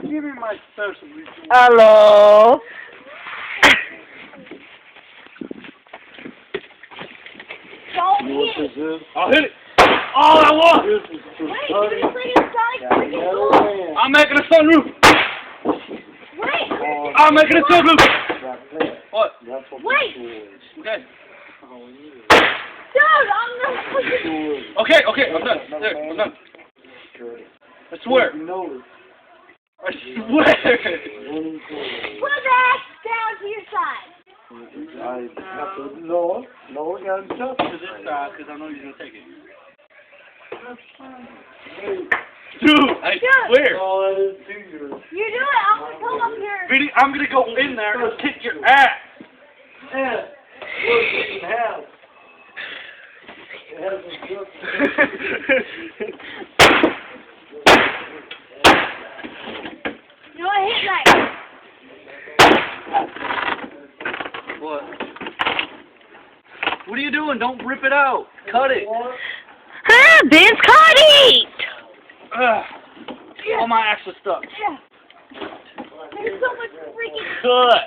Give me my special. Hello. Don't You know what hit this is? I'll hit it. All I want. This is for Wait, cutting. you're playing Sonic freaking cool. I'm making a sunroof. Wait, I'm making a sunroof. That's it. What? That's what Wait. the tool is. Okay. dude, I'm not fucking... Okay. I'm done. There, I'm done. I swear. You know it. I swear. Put the axe down to your side. I have to, no, we got to touch To it. this side, because I know you're gonna take it. Dude, I swear. Oh, that is finger. You do it, I'm gonna come up here. Vinny, I'm gonna go in there and kick your ass. Yeah. Look, it has. It hasn't cooked. You know what, hit that. What? What are you doing? Don't rip it out. Cut it. Ah, Vince, cut it. Ugh. All my axe is stuck. Yeah. There's so much freaking... Cut.